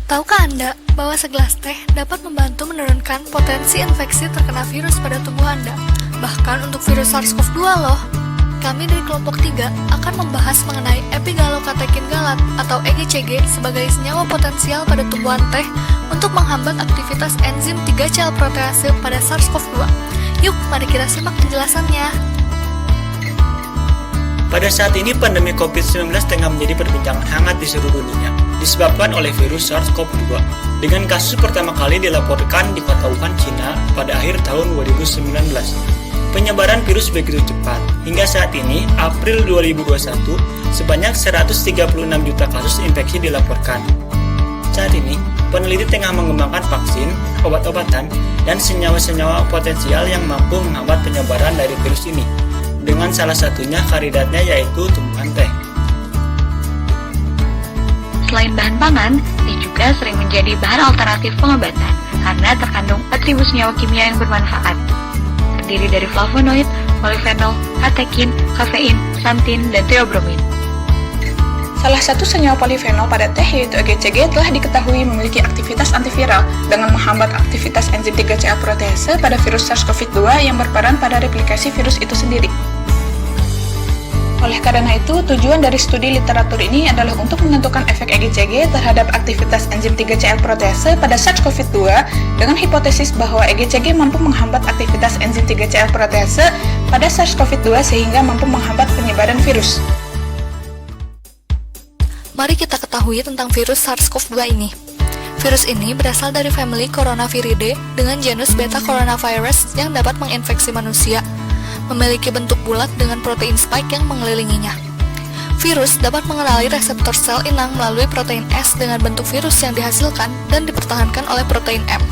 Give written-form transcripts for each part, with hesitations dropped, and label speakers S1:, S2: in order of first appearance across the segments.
S1: Tahukah Anda bahwa segelas teh dapat membantu menurunkan potensi infeksi terkena virus pada tubuh Anda? Bahkan untuk virus SARS-CoV-2 loh. Kami dari kelompok 3 akan membahas mengenai epigalokatekin galat atau EGCG sebagai senyawa potensial pada tumbuhan teh untuk menghambat aktivitas enzim 3-CL protease pada SARS-CoV-2. Yuk, mari kita simak penjelasannya.
S2: Pada saat ini pandemi COVID-19 tengah menjadi perbincangan hangat di seluruh dunia, disebabkan oleh virus SARS-CoV-2, dengan kasus pertama kali dilaporkan di kota Wuhan, Cina pada akhir tahun 2019. Penyebaran virus begitu cepat, hingga saat ini, April 2021, sebanyak 136 juta kasus infeksi dilaporkan. Saat ini, peneliti tengah mengembangkan vaksin, obat-obatan, dan senyawa-senyawa potensial yang mampu menghambat penyebaran dari virus ini, dengan salah satunya kandidatnya yaitu tumbuhan teh.
S3: Selain bahan pangan, teh juga sering menjadi bahan alternatif pengobatan karena terkandung atribut senyawa kimia yang bermanfaat. Terdiri dari flavonoid, polifenol, katekin, kafein, xanthin, dan theobromine.
S4: Salah satu senyawa polifenol pada teh yaitu EGCG telah diketahui memiliki aktivitas antiviral dengan menghambat aktivitas enzim 3-CL protease pada virus SARS-CoV-2 yang berperan pada replikasi virus itu sendiri. Oleh karena itu, tujuan dari studi literatur ini adalah untuk menentukan efek EGCG terhadap aktivitas enzim 3-CL protease pada SARS-CoV-2 dengan hipotesis bahwa EGCG mampu menghambat aktivitas enzim 3-CL protease pada SARS-CoV-2 sehingga mampu menghambat penyebaran virus.
S1: Mari kita ketahui tentang virus SARS-CoV-2 ini. Virus ini berasal dari famili Coronaviridae dengan genus Beta Coronavirus yang dapat menginfeksi manusia, memiliki bentuk bulat dengan protein spike yang mengelilinginya. Virus dapat mengenali reseptor sel inang melalui protein S dengan bentuk virus yang dihasilkan dan dipertahankan oleh protein M.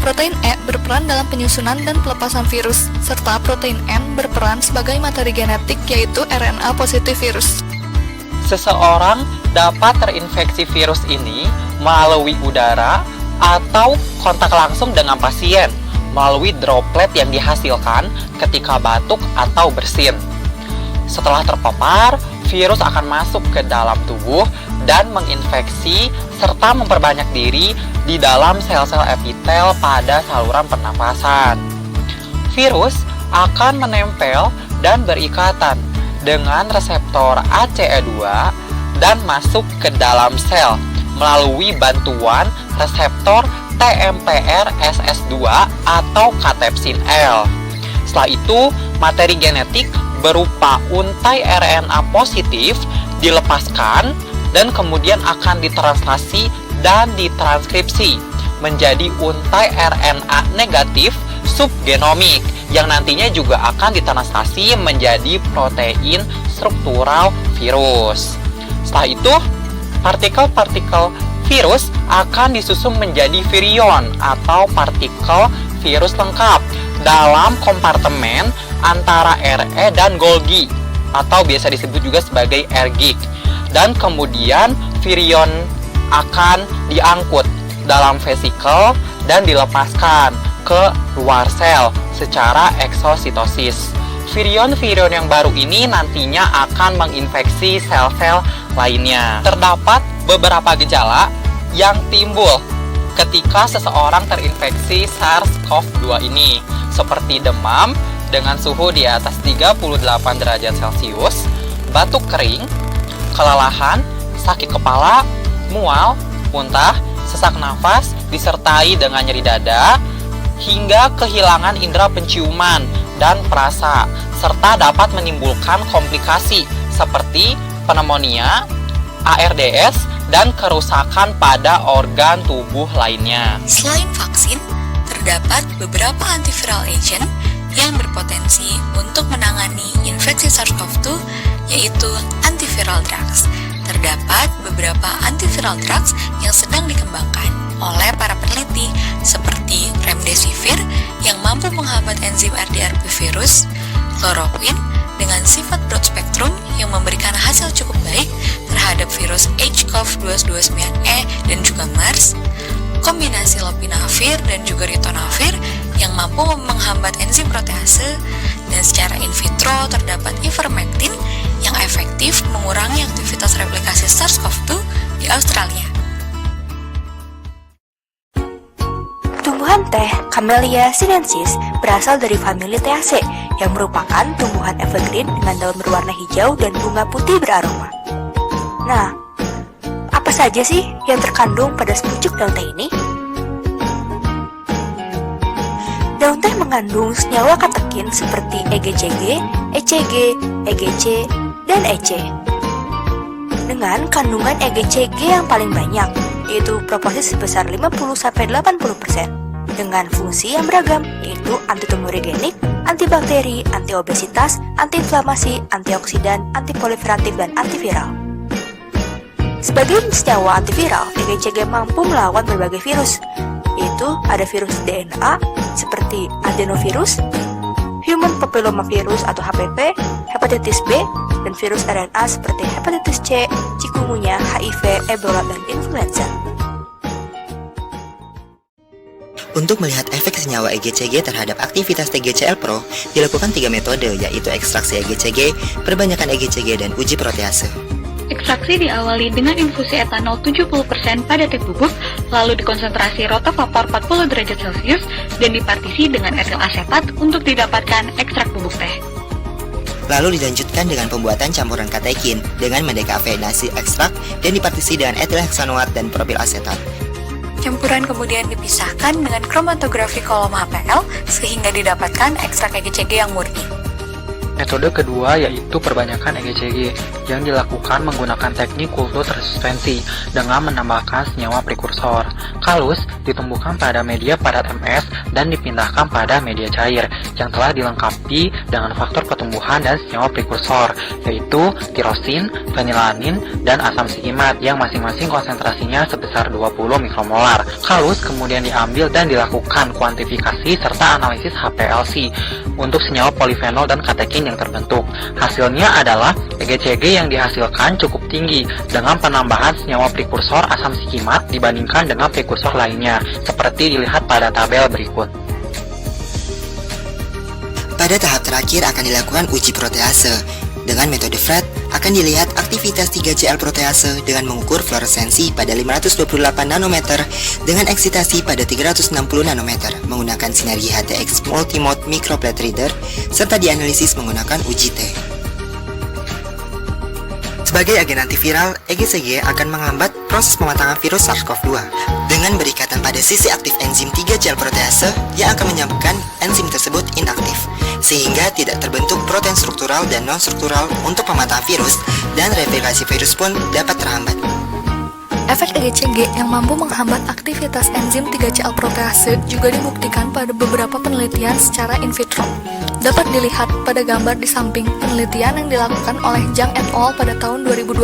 S1: Protein E berperan dalam penyusunan dan pelepasan virus, serta protein N berperan sebagai materi genetik yaitu RNA positif virus.
S5: Seseorang dapat terinfeksi virus ini melalui udara atau kontak langsung dengan pasien melalui droplet yang dihasilkan ketika batuk atau bersin. Setelah terpapar, virus akan masuk ke dalam tubuh dan menginfeksi serta memperbanyak diri di dalam sel-sel epitel pada saluran pernafasan. Virus akan menempel dan berikatan dengan reseptor ACE2 dan masuk ke dalam sel melalui bantuan reseptor TMPR SS2 atau katepsin L. Setelah itu, materi genetik berupa untai RNA positif dilepaskan dan kemudian akan ditranslasi dan ditranskripsi menjadi untai RNA negatif subgenomik yang nantinya juga akan ditranslasi menjadi protein struktural virus. Setelah itu, partikel-partikel virus akan disusun menjadi virion atau partikel virus lengkap dalam kompartemen antara RE dan Golgi atau biasa disebut juga sebagai ergik, dan kemudian virion akan diangkut dalam vesikel dan dilepaskan ke luar sel secara eksositosis. Virion-virion yang baru ini nantinya akan menginfeksi sel-sel lainnya. Terdapat beberapa gejala yang timbul ketika seseorang terinfeksi SARS-CoV-2 ini, seperti demam dengan suhu di atas 38 derajat Celcius, batuk kering, kelelahan, sakit kepala, mual, muntah, sesak nafas, disertai dengan nyeri dada, hingga kehilangan indera penciuman dan perasa, serta dapat menimbulkan komplikasi seperti pneumonia, ARDS, dan kerusakan pada organ tubuh lainnya.
S6: Selain vaksin, terdapat beberapa antiviral agent yang berpotensi untuk menangani infeksi SARS-CoV-2, yaitu antiviral drugs. Terdapat beberapa antiviral drugs yang sedang dikembangkan oleh para peneliti, seperti remdesivir yang mampu menghambat enzim RDRP virus, chloroquine dengan sifat broad spectrum yang memberikan hasil cukup baik terhadap virus HCoV-229E dan juga MERS, kombinasi lopinavir dan juga ritonavir yang mampu menghambat enzim protease, dan secara in vitro terdapat ivermectin yang efektif mengurangi aktivitas replikasi SARS-CoV-2 di Australia.
S7: teh Camellia sinensis berasal dari famili Theaceae yang merupakan tumbuhan evergreen dengan daun berwarna hijau dan bunga putih beraroma. Nah, apa saja sih yang terkandung pada sepucuk daun teh ini? Daun teh mengandung senyawa katekin seperti EGCG, ECG, EGC, dan EC. Dengan kandungan EGCG yang paling banyak, yaitu proporsi sebesar 50-80%, dengan fungsi yang beragam, yaitu antitumorigenik, antibakteri, antiobesitas, antiinflamasi, antioksidan, antiproliferatif, dan antiviral. Sebagai senyawa antiviral, EGCG mampu melawan berbagai virus, yaitu ada virus DNA seperti adenovirus, human papillomavirus atau HPV, hepatitis B, dan virus RNA seperti hepatitis C, chikungunya, HIV, Ebola, dan influenza.
S8: Untuk melihat efek senyawa EGCG terhadap aktivitas TGCL Pro, dilakukan 3 metode, yaitu ekstraksi EGCG, perbanyakan EGCG, dan uji protease.
S3: Ekstraksi diawali dengan infusi etanol 70% pada teh bubuk, lalu dikonsentrasi rotavapor 40 derajat Celcius, dan dipartisi dengan etil asetat untuk didapatkan ekstrak bubuk teh.
S8: Lalu dilanjutkan dengan pembuatan campuran katekin dengan mendekafeinasi ekstrak dan dipartisi dengan etil heksanoat dan propil asetat.
S6: Campuran kemudian dipisahkan dengan kromatografi kolom HPL sehingga didapatkan ekstrak EGCG yang murni.
S5: Metode kedua yaitu perbanyakan EGCG yang dilakukan menggunakan teknik kultur tersuspensi dengan menambahkan senyawa prekursor. Kalus ditumbuhkan pada media padat MS dan dipindahkan pada media cair yang telah dilengkapi dengan faktor pertumbuhan dan senyawa prekursor, yaitu tirosin, fenilanin, dan asam sikimat yang masing-masing konsentrasinya sebesar 20 mikromolar. Kalus kemudian diambil dan dilakukan kuantifikasi serta analisis HPLC untuk senyawa polifenol dan katekin yang terbentuk. Hasilnya adalah EGCG yang dihasilkan cukup tinggi dengan penambahan senyawa prekursor asam sikimat dibandingkan dengan prekursor lainnya, seperti dilihat pada tabel berikut.
S8: Pada tahap terakhir akan dilakukan uji protease. Dengan metode FRET, akan dilihat aktivitas 3CL protease dengan mengukur fluoresensi pada 528 nanometer dengan eksitasi pada 360 nanometer menggunakan sinergi HTX Multimode Microplate Reader serta dianalisis menggunakan uji T. Sebagai agen antiviral, EGCG akan menghambat proses pematangan virus SARS-CoV-2 dengan berikatan pada sisi aktif enzim 3CL protease yang akan menyebabkan enzim tersebut inaktif, sehingga tidak terbentuk protein struktural dan non-struktural untuk pematangan virus, dan replikasi virus pun dapat terhambat.
S1: Efek EGCG yang mampu menghambat aktivitas enzim 3CL protease juga dibuktikan pada beberapa penelitian secara in vitro. Dapat dilihat pada gambar di samping penelitian yang dilakukan oleh Zhang et al. Pada tahun 2020.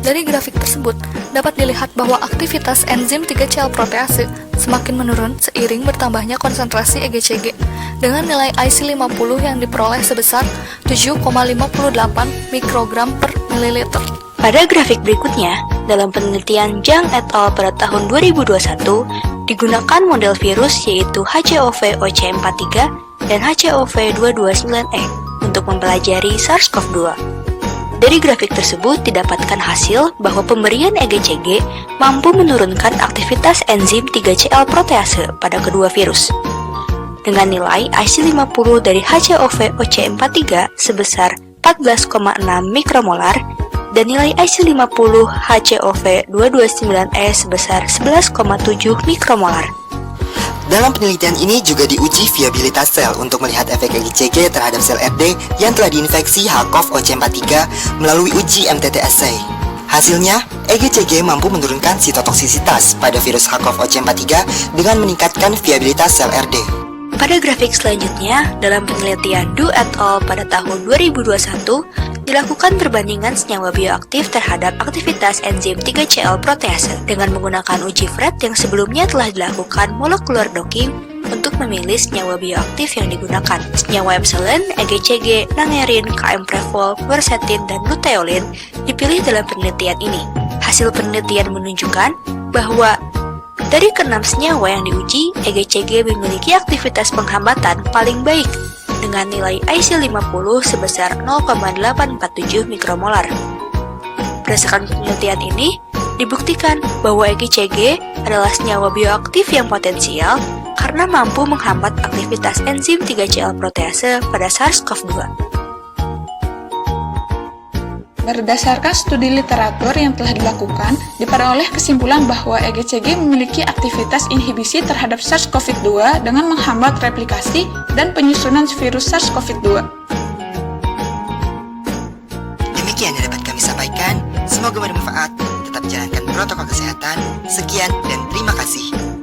S1: Dari grafik tersebut, dapat dilihat bahwa aktivitas enzim 3CL protease semakin menurun seiring bertambahnya konsentrasi EGCG dengan nilai IC50 yang diperoleh sebesar 7,58 mikrogram per mililiter.
S7: Pada grafik berikutnya, dalam penelitian Zhang et al. Pada tahun 2021, digunakan model virus yaitu HCOV-OC43 dan HCOV229E untuk mempelajari SARS-CoV-2. Dari grafik tersebut didapatkan hasil bahwa pemberian EGCG mampu menurunkan aktivitas enzim 3CL protease pada kedua virus. Dengan nilai IC50 dari HCOV-OC43 sebesar 14,6 mikromolar dan nilai IC50 HCOV229E sebesar 11,7 mikromolar.
S8: Dalam penelitian ini juga diuji viabilitas sel untuk melihat efek EGCG terhadap sel RD yang telah diinfeksi HCOV-OC43 melalui uji MTT assay. Hasilnya, EGCG mampu menurunkan sitotoksisitas pada virus HCOV-OC43 dengan meningkatkan viabilitas sel RD.
S7: Pada grafik selanjutnya, dalam penelitian Du et al. Pada tahun 2021, dilakukan perbandingan senyawa bioaktif terhadap aktivitas enzim 3CL protease dengan menggunakan uji FRET yang sebelumnya telah dilakukan molekular docking untuk memilih senyawa bioaktif yang digunakan. Senyawa epsilon, EGCG, nangerin, KM-prevol, quercetin, dan luteolin dipilih dalam penelitian ini. Hasil penelitian menunjukkan bahwa dari ke-6 senyawa yang diuji, EGCG memiliki aktivitas penghambatan paling baik dengan nilai IC50 sebesar 0,847 mikromolar. Berdasarkan penelitian ini, dibuktikan bahwa EGCG adalah senyawa bioaktif yang potensial karena mampu menghambat aktivitas enzim 3CL protease pada SARS-CoV-2.
S4: Berdasarkan studi literatur yang telah dilakukan, diperoleh kesimpulan bahwa EGCG memiliki aktivitas inhibisi terhadap SARS-CoV-2 dengan menghambat replikasi dan penyusunan virus SARS-CoV-2.
S8: Demikian yang dapat kami sampaikan. Semoga bermanfaat. Tetap jalankan protokol kesehatan. Sekian dan terima kasih.